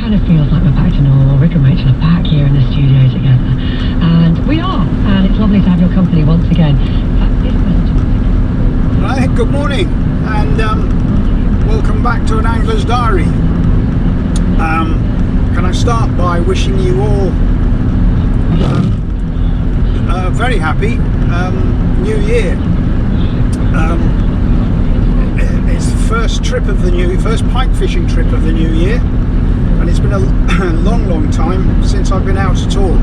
kind of feels like we're back to normal. Rick and Rachel are back here in the studio together. And we are. And it's lovely to have your company once again. Right, good morning. And welcome back to an Angler's Diary. Can I start by wishing you all a very happy New Year. It's the first pike fishing trip of the new year, and it's been a long time since I've been out at all.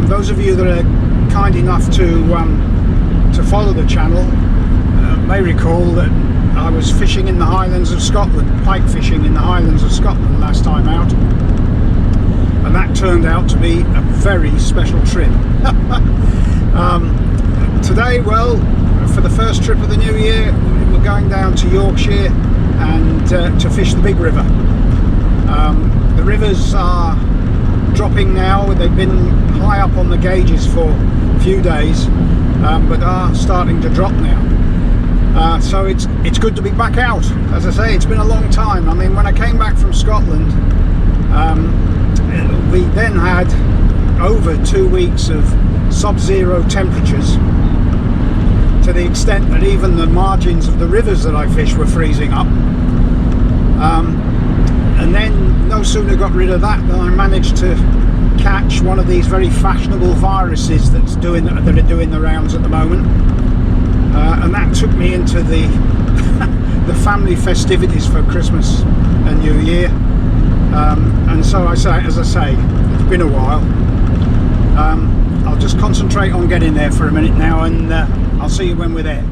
Those of you that are kind enough to follow the channel may recall that I was fishing in the Highlands of Scotland, pike fishing in the Highlands of Scotland last time out, and that turned out to be a very special trip. Today, well, for the first trip of the new year, we're going down to Yorkshire and to fish the big river. The rivers are dropping now. They've been high up on the gauges for a few days, but are starting to drop now. So it's good to be back out. As I say, it's been a long time. I mean, when I came back from Scotland, we then had over 2 weeks of sub-zero temperatures, to the extent that even the margins of the rivers that I fish were freezing up. And then no sooner got rid of that than I managed to catch one of these very fashionable viruses that are doing the rounds at the moment, and that took me into the the family festivities for Christmas and New Year. And so as I say, it's been a while. I'll just concentrate on getting there for a minute now, and I'll see you when we're there.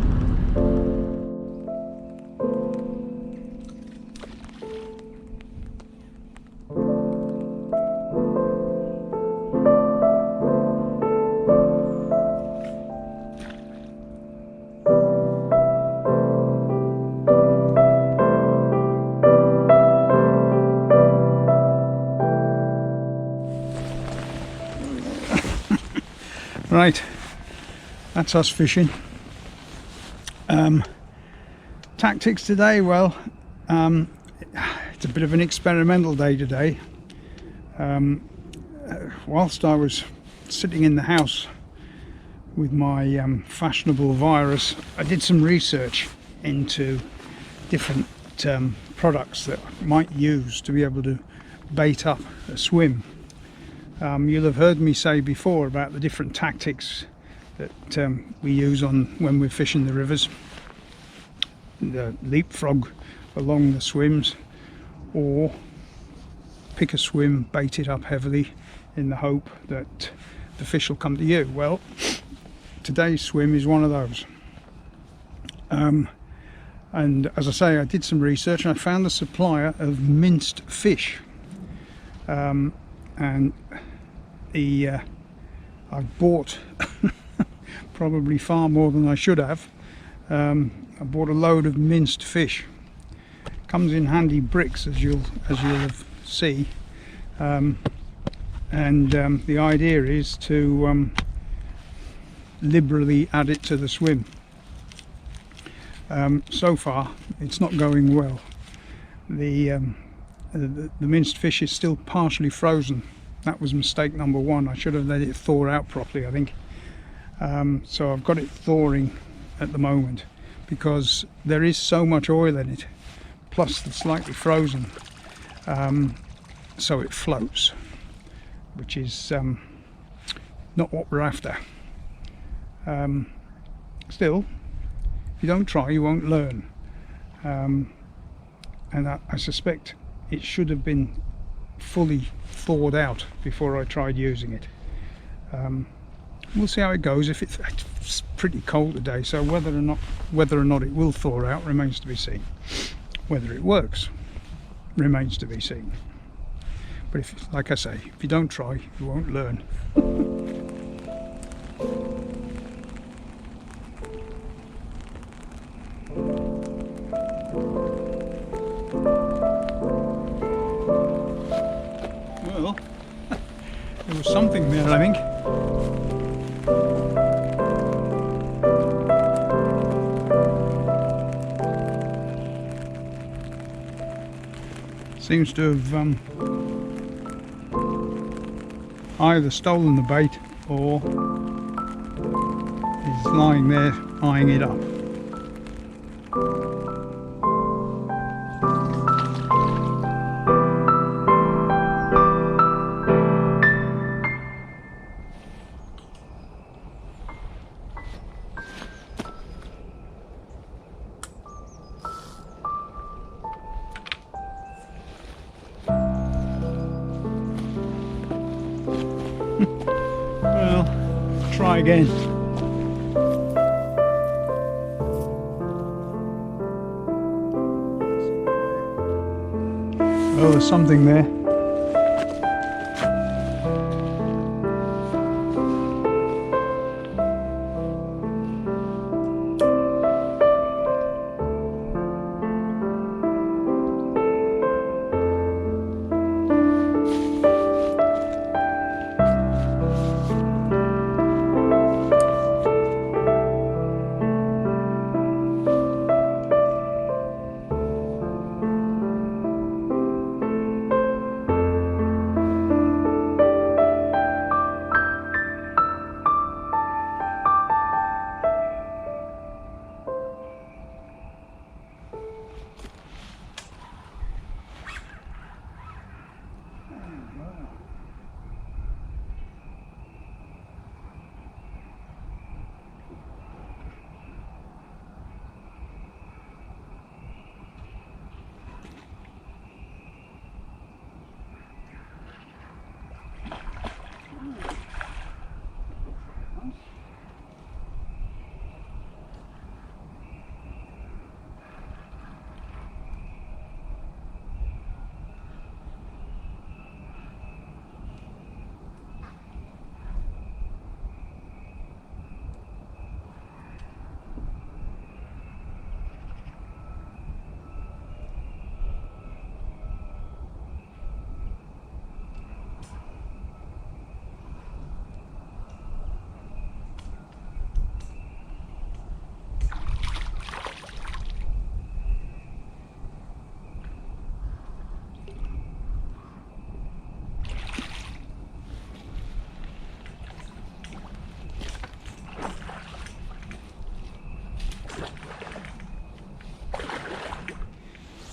Right, that's us fishing. Tactics today, well, it's a bit of an experimental day today. Whilst I was sitting in the house with my fashionable virus, I did some research into different products that I might use to be able to bait up a swim. You'll have heard me say before about the different tactics that we use when we're fishing the rivers. The leapfrog along the swims, or pick a swim, bait it up heavily in the hope that the fish will come to you. Well, today's swim is one of those. And as I say, I did some research and I found a supplier of minced fish. And I've bought probably far more than I should have. I bought a load of minced fish. Comes in handy bricks, as you'll see, and the idea is to liberally add it to the swim. So far, it's not going well. The minced fish is still partially frozen. That was mistake number one. I should have let it thaw out properly, I think. So I've got it thawing at the moment because there is so much oil in it, plus it's slightly frozen, so it floats, which is not what we're after. Still, if you don't try, you won't learn. And I suspect it should have been fully thawed out before I tried using it. We'll see how it goes. If it's pretty cold today, so whether or not it will thaw out remains to be seen. Whether it works remains to be seen. But like I say, if you don't try, you won't learn. Well, there was something there, I think. seems to have either stolen the bait or is lying there eyeing it up. Well, try again. Oh, there's something there.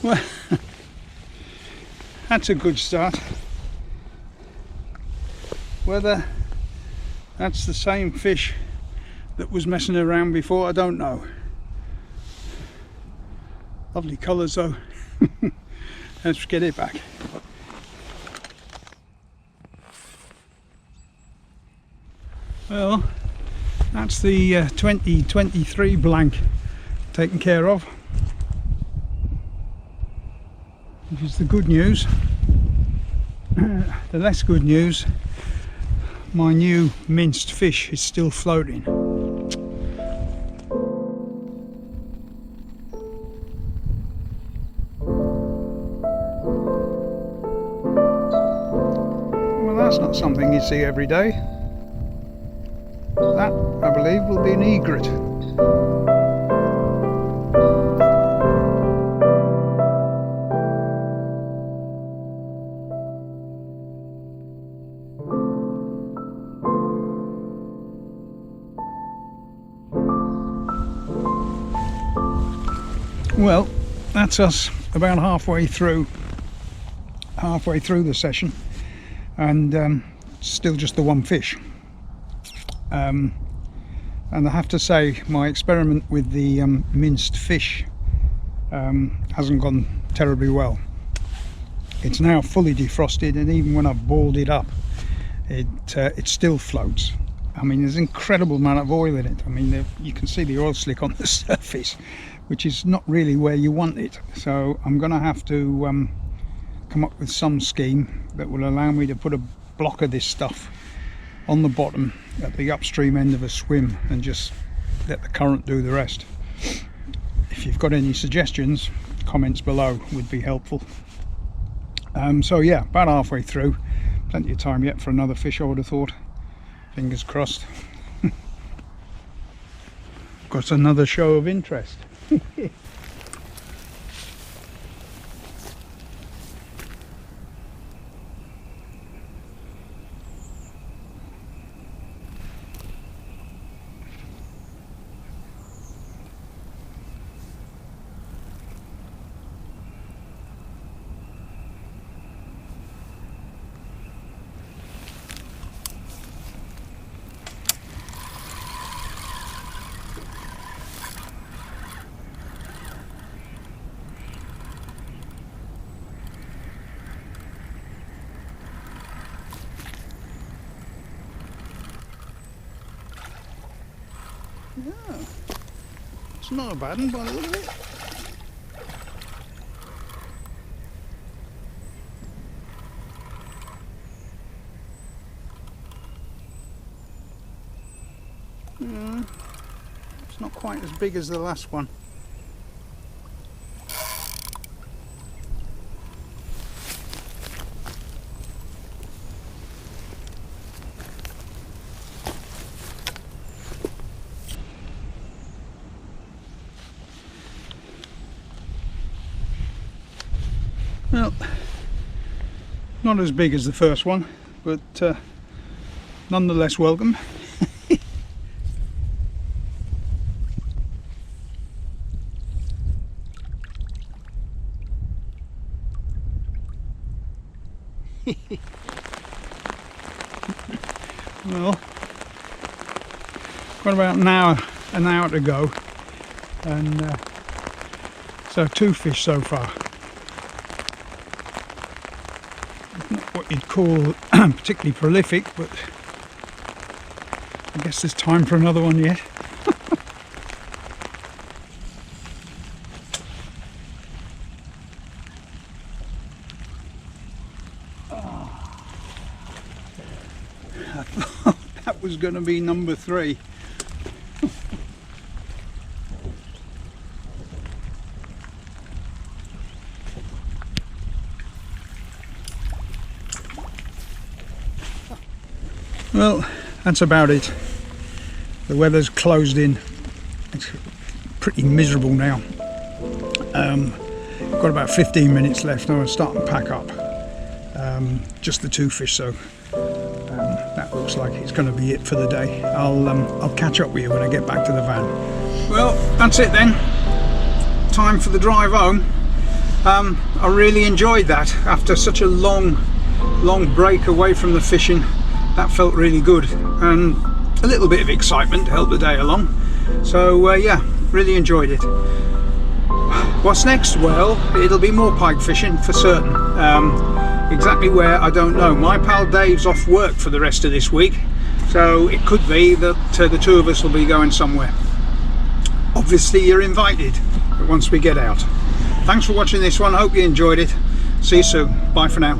Well, that's a good start. Whether that's the same fish that was messing around before, I don't know. Lovely colours though. Let's get it back. Well, that's the 2023 blank taken care of, which is the good news. The less good news, my new minced fish is still floating. Well, that's not something you see every day. That, I believe, will be an egret. Well, that's us about halfway through the session, and still just the one fish. And I have to say, my experiment with the minced fish hasn't gone terribly well. It's now fully defrosted, and even when I've balled it up, it still floats. I mean, there's an incredible amount of oil in it. I mean, you can see the oil slick on the surface, which is not really where you want it. So I'm going to have to come up with some scheme that will allow me to put a block of this stuff on the bottom at the upstream end of a swim and just let the current do the rest. If you've got any suggestions, comments below would be helpful. So yeah, about halfway through, plenty of time yet for another fish, I would have thought. Fingers crossed. Got another show of interest. Yeah, it's not a bad one by the look of it. Yeah, it's not quite as big as the last one. Well, not as big as the first one, but nonetheless welcome. Well, got about an hour to go, and so 2 fish so far. Not what you'd call particularly prolific, but I guess there's time for another one yet. I thought that was going to be number 3. Well, that's about it. The weather's closed in. It's pretty miserable now. Got about 15 minutes left and I'm starting to pack up. Just the 2 fish, so that looks like it's going to be it for the day. I'll catch up with you when I get back to the van. Well, that's it then. Time for the drive home. I really enjoyed that after such a long break away from the fishing. That felt really good, and a little bit of excitement to help the day along. So yeah, really enjoyed it. What's next? Well, it'll be more pike fishing for certain. Exactly where, I don't know. My pal Dave's off work for the rest of this week, so it could be that the 2 of us will be going somewhere. Obviously you're invited once we get out. Thanks for watching this one. Hope you enjoyed it. See you soon. Bye for now.